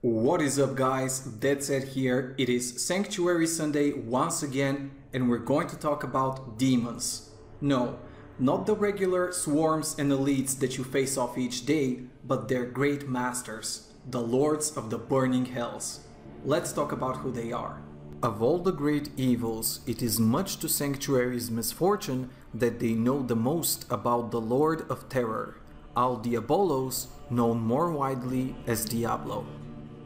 What is up, guys? Dead Set here. It is Sanctuary Sunday once again, and we're going to talk about demons. No, not the regular swarms and elites that you face off each day, but their great masters, the lords of the burning hells. Let's talk about who they are. Of all the great evils, it is much to Sanctuary's misfortune that they know the most about the Lord of Terror, Al Diabolos, known more widely as Diablo.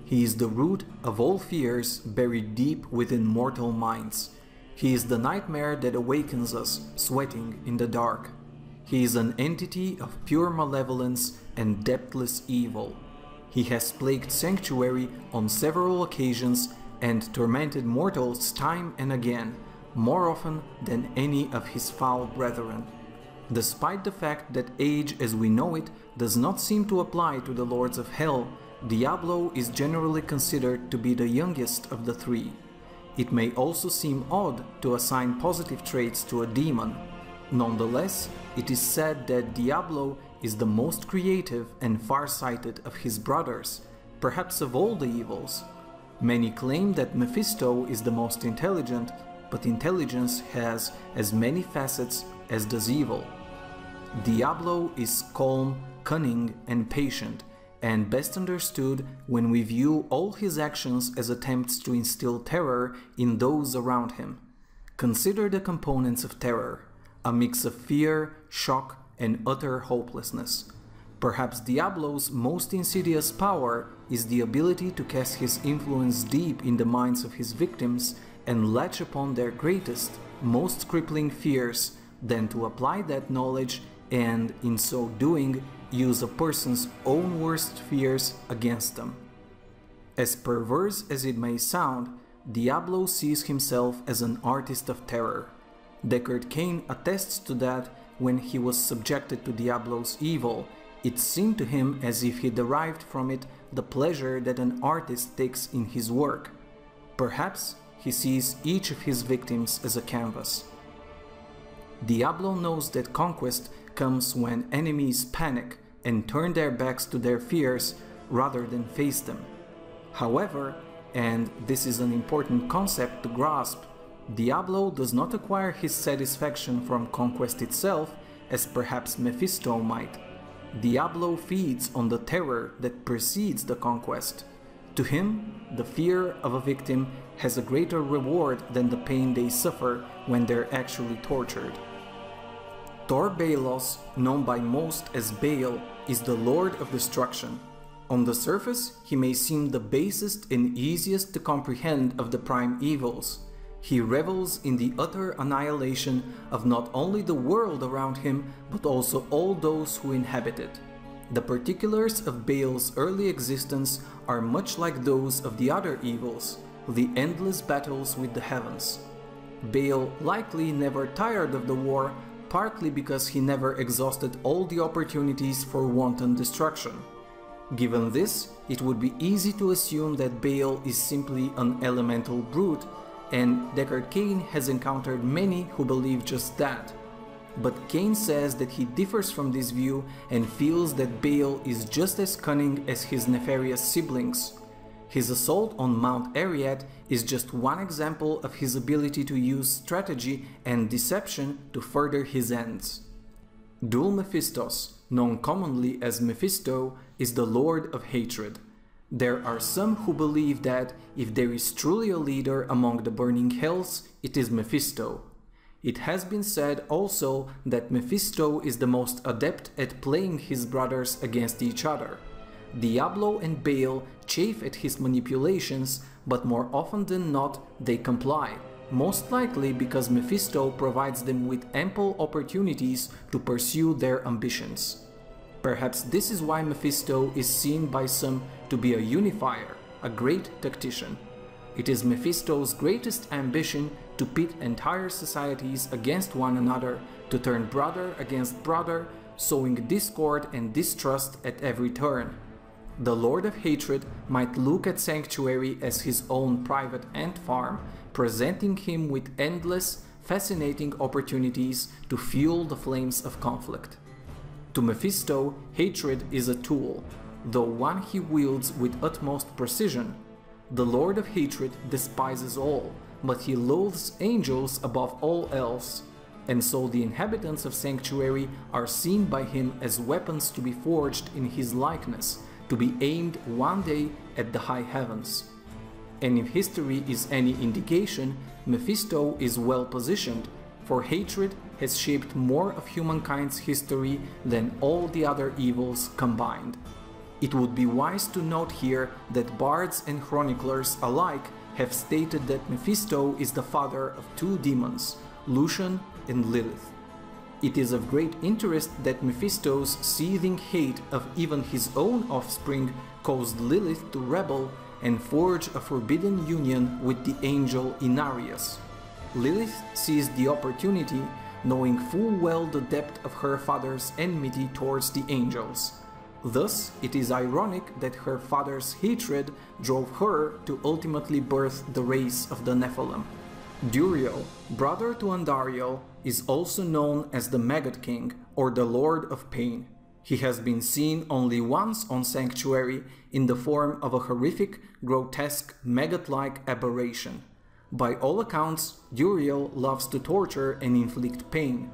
He is the root of all fears buried deep within mortal minds. He is the nightmare that awakens us, sweating in the dark. He is an entity of pure malevolence and depthless evil. He has plagued Sanctuary on several occasions and tormented mortals time and again, more often than any of his foul brethren. Despite the fact that age as we know it does not seem to apply to the lords of hell, Diablo is generally considered to be the youngest of the three. It may also seem odd to assign positive traits to a demon. Nonetheless, it is said that Diablo is the most creative and far-sighted of his brothers, perhaps of all the evils. Many claim that Mephisto is the most intelligent, but intelligence has as many facets as does evil. Diablo is calm, cunning, and patient, and best understood when we view all his actions as attempts to instill terror in those around him. Consider the components of terror, a mix of fear, shock, and utter hopelessness. Perhaps Diablo's most insidious power is the ability to cast his influence deep in the minds of his victims and latch upon their greatest, most crippling fears, then to apply that knowledge and, in so doing, use a person's own worst fears against them. As perverse as it may sound, Diablo sees himself as an artist of terror. Deckard Cain attests to that when he was subjected to Diablo's evil. It seemed to him as if he derived from it the pleasure that an artist takes in his work. Perhaps he sees each of his victims as a canvas. Diablo knows that conquest comes when enemies panic and turn their backs to their fears rather than face them. However, and this is an important concept to grasp, Diablo does not acquire his satisfaction from conquest itself, as perhaps Mephisto might. Diablo feeds on the terror that precedes the conquest. To him, the fear of a victim has a greater reward than the pain they suffer when they're actually tortured. Balos, known by most as Baal, is the Lord of Destruction. On the surface, he may seem the basest and easiest to comprehend of the prime evils. He revels in the utter annihilation of not only the world around him, but also all those who inhabit it. The particulars of Baal's early existence are much like those of the other evils, the endless battles with the heavens. Baal likely never tired of the war, partly because he never exhausted all the opportunities for wanton destruction. Given this, it would be easy to assume that Baal is simply an elemental brute, and Deckard Cain has encountered many who believe just that. But Cain says that he differs from this view and feels that Baal is just as cunning as his nefarious siblings. His assault on Mount Arreat is just one example of his ability to use strategy and deception to further his ends. Dul Mephistos, known commonly as Mephisto, is the Lord of Hatred. There are some who believe that if there is truly a leader among the burning hells, it is Mephisto. It has been said also that Mephisto is the most adept at playing his brothers against each other. Diablo and Baal chafe at his manipulations, but more often than not they comply, most likely because Mephisto provides them with ample opportunities to pursue their ambitions. Perhaps this is why Mephisto is seen by some to be a unifier, a great tactician. It is Mephisto's greatest ambition to pit entire societies against one another, to turn brother against brother, sowing discord and distrust at every turn. The Lord of Hatred might look at Sanctuary as his own private ant farm, presenting him with endless, fascinating opportunities to fuel the flames of conflict. To Mephisto, hatred is a tool. though one he wields with utmost precision. The Lord of Hatred despises all, but he loathes angels above all else, and so the inhabitants of Sanctuary are seen by him as weapons to be forged in his likeness, to be aimed one day at the high heavens. And if history is any indication, Mephisto is well positioned, for hatred has shaped more of humankind's history than all the other evils combined. It would be wise to note here that bards and chroniclers alike have stated that Mephisto is the father of two demons, Lucian and Lilith. It is of great interest that Mephisto's seething hate of even his own offspring caused Lilith to rebel and forge a forbidden union with the angel Inarius. Lilith seized the opportunity, knowing full well the depth of her father's enmity towards the angels. Thus, it is ironic that her father's hatred drove her to ultimately birth the race of the Nephilim. Duriel, brother to Andariel, is also known as the Maggot King, or the Lord of Pain. He has been seen only once on Sanctuary in the form of a horrific, grotesque, maggot-like aberration. By all accounts, Duriel loves to torture and inflict pain.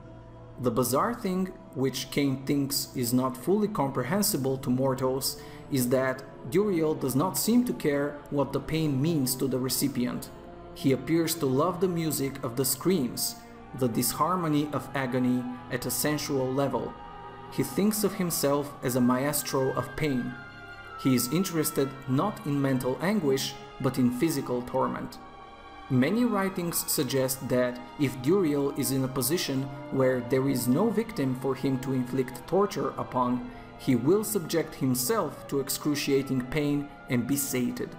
The bizarre thing, which Cain thinks is not fully comprehensible to mortals, is that Duriel does not seem to care what the pain means to the recipient. He appears to love the music of the screams, the disharmony of agony at a sensual level. He thinks of himself as a maestro of pain. He is interested not in mental anguish, but in physical torment. Many writings suggest that if Duriel is in a position where there is no victim for him to inflict torture upon, he will subject himself to excruciating pain and be sated.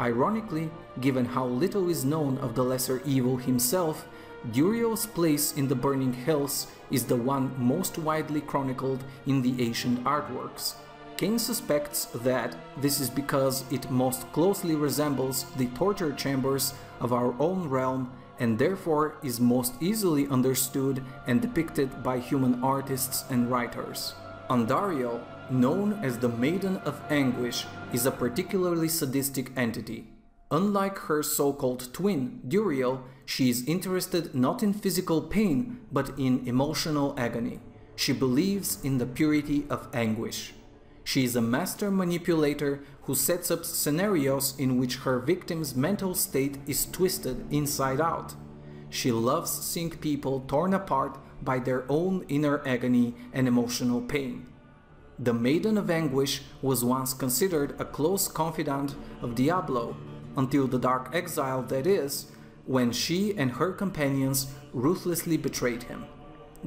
Ironically, given how little is known of the lesser evil himself, Duriel's place in the burning hells is the one most widely chronicled in the ancient artworks. Cain suspects that this is because it most closely resembles the torture chambers of our own realm and therefore is most easily understood and depicted by human artists and writers. Andariel, known as the Maiden of Anguish, is a particularly sadistic entity. Unlike her so-called twin, Duriel, she is interested not in physical pain but in emotional agony. She believes in the purity of anguish. She is a master manipulator who sets up scenarios in which her victim's mental state is twisted inside out. She loves seeing people torn apart by their own inner agony and emotional pain. The Maiden of Anguish was once considered a close confidant of Diablo, until the Dark Exile, that is, when she and her companions ruthlessly betrayed him.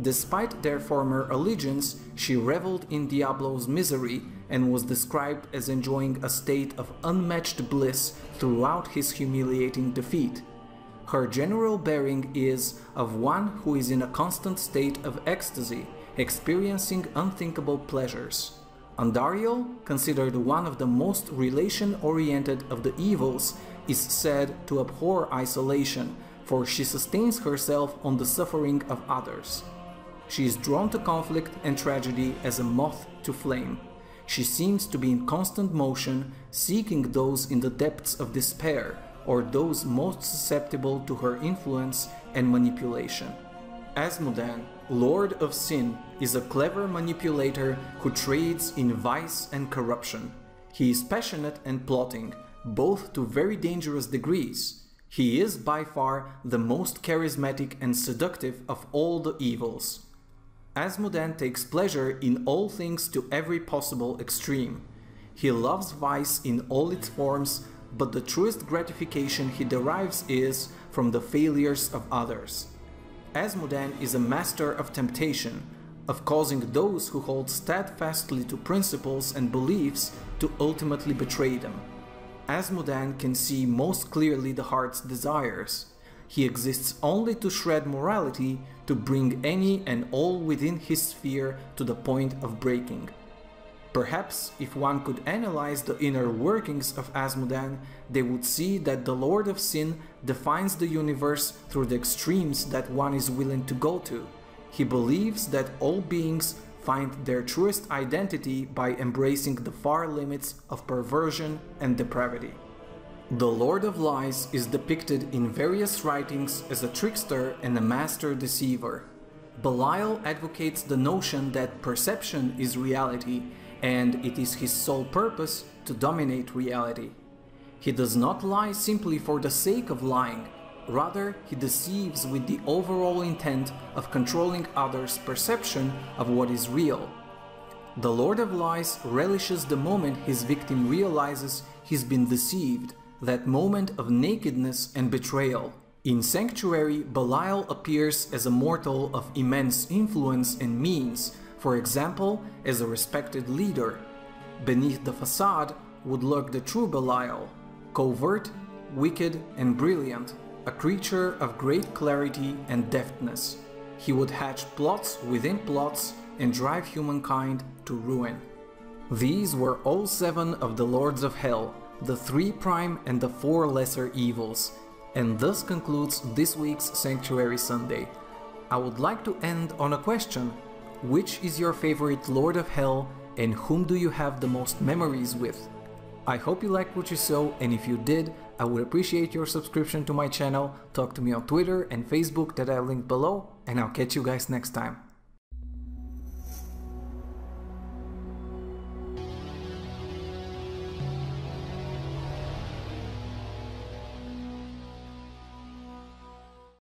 Despite their former allegiance, she reveled in Diablo's misery and was described as enjoying a state of unmatched bliss throughout his humiliating defeat. Her general bearing is of one who is in a constant state of ecstasy, experiencing unthinkable pleasures. Andariel, considered one of the most relation-oriented of the evils, is said to abhor isolation, for she sustains herself on the suffering of others. She is drawn to conflict and tragedy as a moth to flame. She seems to be in constant motion, seeking those in the depths of despair, or those most susceptible to her influence and manipulation. Azmodan, Lord of Sin, is a clever manipulator who trades in vice and corruption. He is passionate and plotting, both to very dangerous degrees. He is by far the most charismatic and seductive of all the evils. Azmodan takes pleasure in all things to every possible extreme. He loves vice in all its forms, but the truest gratification he derives is from the failures of others. Azmodan is a master of temptation, of causing those who hold steadfastly to principles and beliefs to ultimately betray them. Azmodan can see most clearly the heart's desires. He exists only to shred morality, to bring any and all within his sphere to the point of breaking. Perhaps if one could analyze the inner workings of Azmodan, they would see that the Lord of Sin defines the universe through the extremes that one is willing to go to. He believes that all beings find their truest identity by embracing the far limits of perversion and depravity. The Lord of Lies is depicted in various writings as a trickster and a master deceiver. Belial advocates the notion that perception is reality, and it is his sole purpose to dominate reality. He does not lie simply for the sake of lying, rather he deceives with the overall intent of controlling others' perception of what is real. The Lord of Lies relishes the moment his victim realizes he's been deceived, that moment of nakedness and betrayal. In Sanctuary, Belial appears as a mortal of immense influence and means, for example, as a respected leader. Beneath the facade would lurk the true Belial, covert, wicked, and brilliant, a creature of great clarity and deftness. He would hatch plots within plots and drive humankind to ruin. These were all 7 of the Lords of Hell, the 3 prime and the 4 lesser evils, and thus concludes this week's Sanctuary Sunday. I would like to end on a question. Which is your favorite Lord of Hell, and whom do you have the most memories with? I hope you liked what you saw, and if you did, I would appreciate your subscription to my channel, talk to me on Twitter and Facebook that I linked below, and I'll catch you guys next time.